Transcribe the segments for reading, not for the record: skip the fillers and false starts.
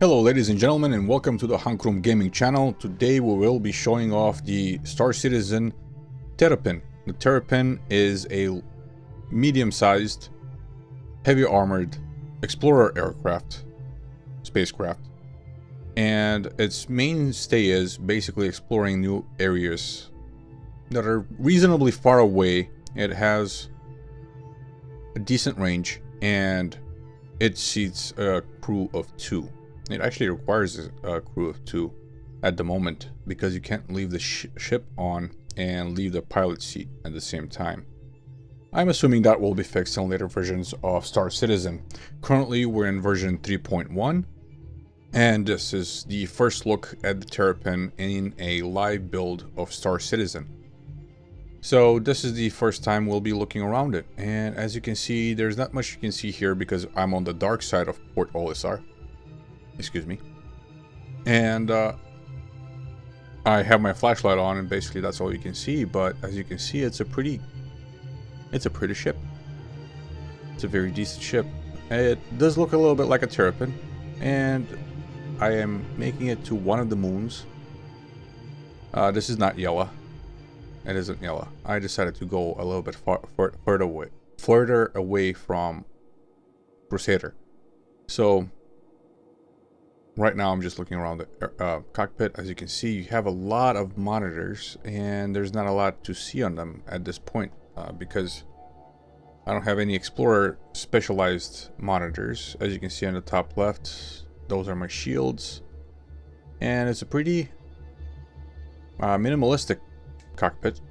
Hello ladies and gentlemen, and welcome to the Hankrum Gaming channel. Today we will be showing off the Star Citizen Terrapin. The Terrapin is a medium-sized, heavy armored explorer spacecraft, and its mainstay is basically exploring new areas that are reasonably far away. It has a decent range and it seats a crew of 2. It actually requires a crew of 2 at the moment because you can't leave the ship on and leave the pilot seat at the same time. I'm assuming that will be fixed in later versions of Star Citizen. Currently we're in version 3.1, and this is the first look at the Terrapin in a live build of Star Citizen. So this is the first time we'll be looking around it, and as you can see, there's not much you can see here because I'm on the dark side of Port Olisar. Excuse me. And I have my flashlight on, and basically that's all you can see. But as you can see, it's a pretty ship. It's a very decent ship. It does look a little bit like a Terrapin, and I am making it to one of the moons. This is not Yella. It isn't Yella. I decided to go a little bit further away from Crusader. So right now I'm just looking around the cockpit. As you can see, you have a lot of monitors, and there's not a lot to see on them at this point because I don't have any Explorer specialized monitors. As you can see on the top left, those are my shields, and it's a pretty minimalistic cockpit.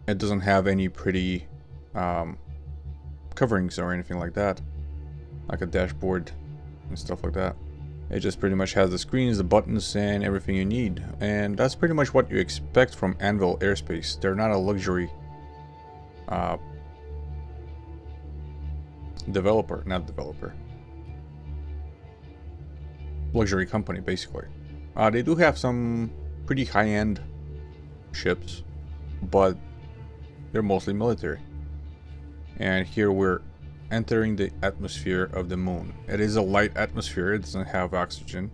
It doesn't have any pretty coverings or anything like that, like a dashboard and stuff like that. It just pretty much has the screens, the buttons, and everything you need. And that's pretty much what you expect from Anvil Aerospace. They're not a luxury luxury company, basically. They do have some pretty high-end ships, but they're mostly military. And here we're entering the atmosphere of the moon. It is a light atmosphere. It doesn't have oxygen,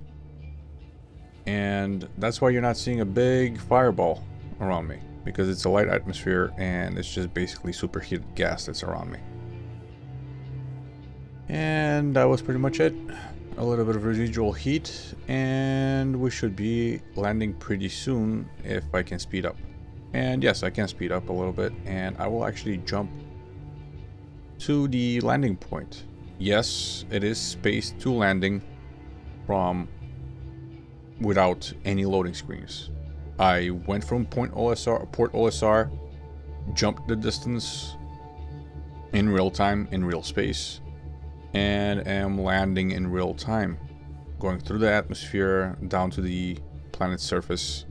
and that's why you're not seeing a big fireball around me, because it's a light atmosphere and it's just basically superheated gas that's around me. And that was pretty much it. A little bit of residual heat, and we should be landing pretty soon if I can speed up. And yes, I can speed up a little bit, and I will actually jump to the landing point. Yes, it is spaced to landing from without any loading screens. I went from Port Olisar, jumped the distance in real time, in real space, and am landing in real time, going through the atmosphere down to the planet's surface.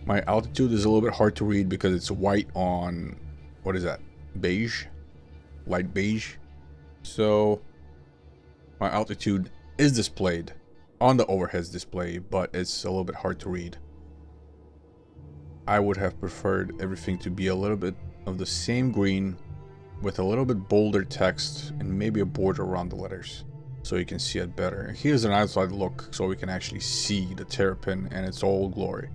My altitude is a little bit hard to read because it's white on, what is that, beige? Light beige. So my altitude is displayed on the overhead display, but it's a little bit hard to read. I would have preferred everything to be a little bit of the same green with a little bit bolder text and maybe a border around the letters so you can see it better. Here's an outside look so we can actually see the Terrapin and its all glory,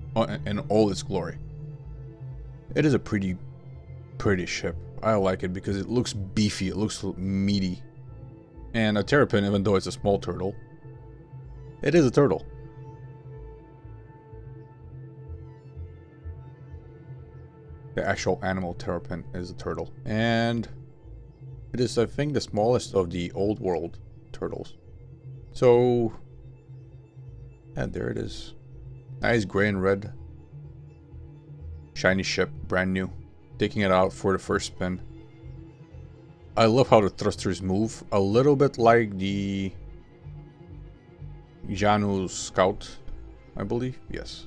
in all its glory. It is a pretty ship. I like it because it looks beefy, it looks meaty. And a Terrapin, even though it's a small turtle, it is a turtle. The actual animal Terrapin is a turtle. And it is, I think, the smallest of the old world turtles. So, and there it is. Nice gray and red. Shiny ship, brand new. Taking it out for the first spin. I love how the thrusters move. A little bit like the Janu Scout, I believe. Yes.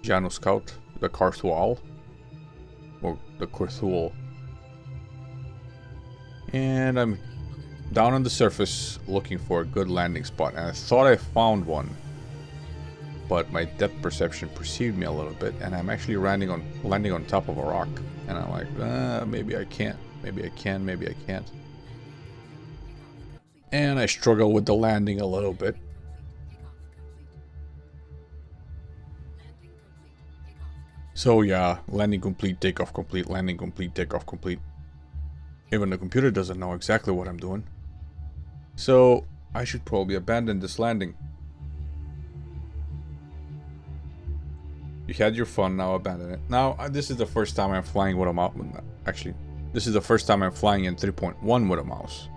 Janu Scout, the Carthual. Or the Carthual. And I'm down on the surface looking for a good landing spot. And I thought I found one, but my depth perception perceived me a little bit, and I'm actually landing on top of a rock. And I'm like, maybe I can't, maybe I can, maybe I can't. And I struggle with the landing a little bit. So yeah, landing complete, takeoff complete, landing complete, takeoff complete. Even the computer doesn't know exactly what I'm doing. So I should probably abandon this landing. You had your fun, now abandon it. Now, this is the first time I'm flying with a mouse. Actually, this is the first time I'm flying in 3.1 with a mouse.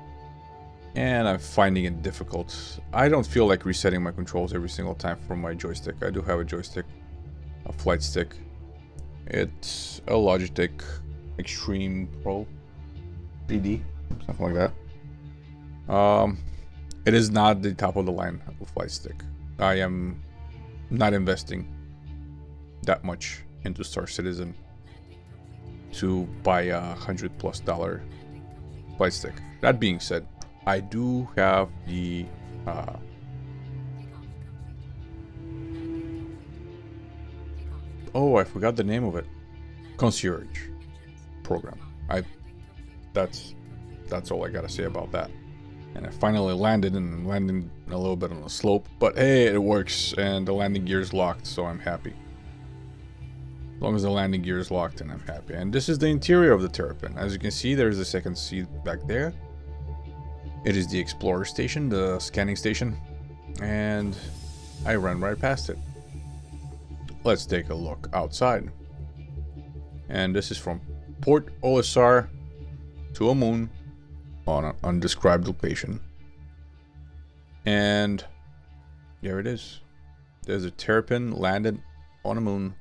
And I'm finding it difficult. I don't feel like resetting my controls every single time from my joystick. I do have a joystick, a flight stick. It's a Logitech Extreme Pro 3D, something like that. It is not the top of the line flight stick. I am not investing that much into Star Citizen to buy a $100+ flight stick. That being said, I do have the oh, I forgot the name of it. Concierge program. That's all I gotta say about that. And I finally landed, and landing a little bit on the slope, but hey, it works, and the landing gear is locked, so I'm happy. As long as the landing gear is locked, and I'm happy. And this is the interior of the Terrapin. As you can see, there's the second seat back there. It is the Explorer station, the scanning station, and I ran right past it. Let's take a look outside. And this is from Port Olisar to a moon on an undescribed location. And here it is. There's a Terrapin landed on a moon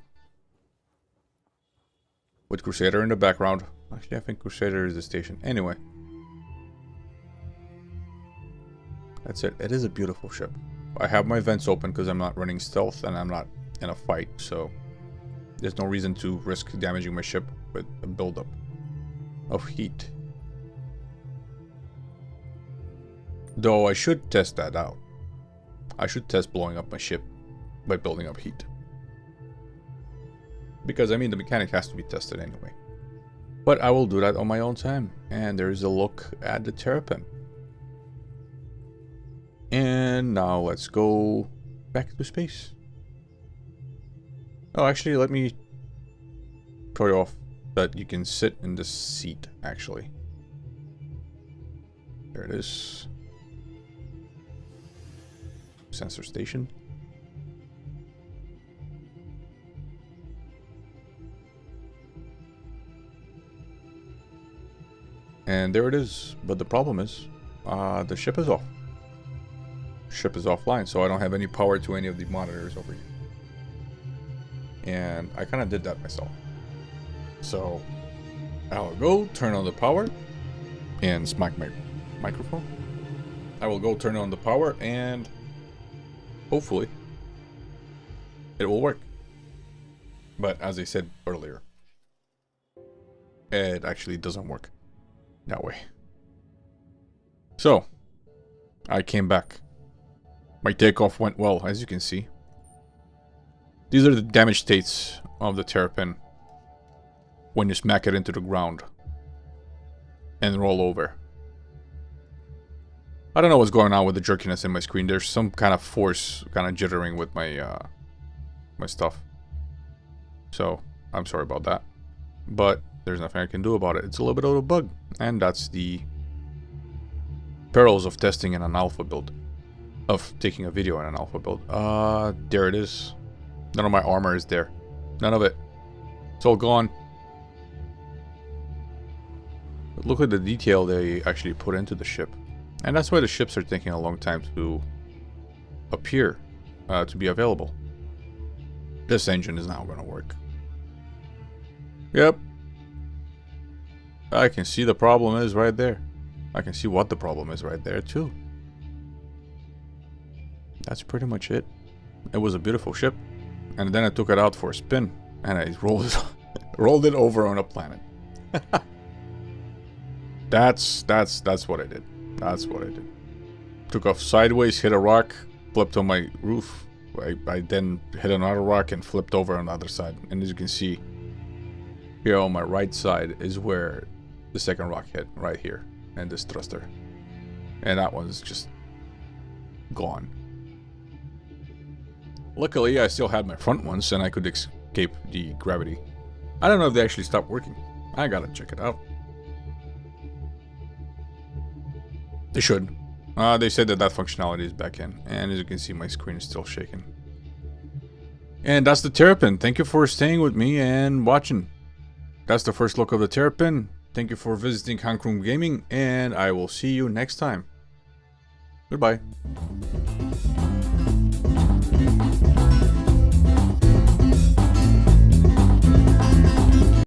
with Crusader in the background. Actually, I think Crusader is the station. Anyway. That's it. It is a beautiful ship. I have my vents open because I'm not running stealth and I'm not in a fight, so there's no reason to risk damaging my ship with a buildup of heat. Though I should test that out. I should test blowing up my ship by building up heat. Because, I mean, the mechanic has to be tested anyway. But I will do that on my own time. And there is a look at the Terrapin. And now let's go back to space. Oh, actually, let me show you off that you can sit in this seat, actually. There it is. Sensor station. And there it is. But the problem is, the ship is off. Ship is offline, so I don't have any power to any of the monitors over here. And I kind of did that myself. So I'll go turn on the power and smack my microphone. I will go turn on the power and hopefully it will work. But as I said earlier, it actually doesn't work that way. So I came back. My takeoff went well, as you can see. These are the damage states of the Terrapin when you smack it into the ground and roll over. I don't know what's going on with the jerkiness in my screen. There's some kind of force kind of jittering with my my stuff. So I'm sorry about that. But there's nothing I can do about it. It's a little bit of a bug. And that's the perils of testing in an alpha build. Of taking a video in an alpha build. There it is. None of my armor is there. None of it. It's all gone. But look at the detail they actually put into the ship. And that's why the ships are taking a long time to appear, to be available. This engine is now going to work. Yep. I can see the problem is right there. I can see what the problem is right there too. That's pretty much it. It was a beautiful ship. And then I took it out for a spin. And I rolled it over on a planet. That's what I did. That's what I did. Took off sideways, hit a rock, flipped on my roof. I then hit another rock and flipped over on the other side. And as you can see, here on my right side is where the second rock hit, right here. And this thruster. And that one's just gone. Luckily, I still had my front ones and I could escape the gravity. I don't know if they actually stopped working. I gotta check it out. They should. They said that functionality is back in. And as you can see, my screen is still shaking. And that's the Terrapin. Thank you for staying with me and watching. That's the first look of the Terrapin. Thank you for visiting Hank Room Gaming, and I will see you next time. Goodbye.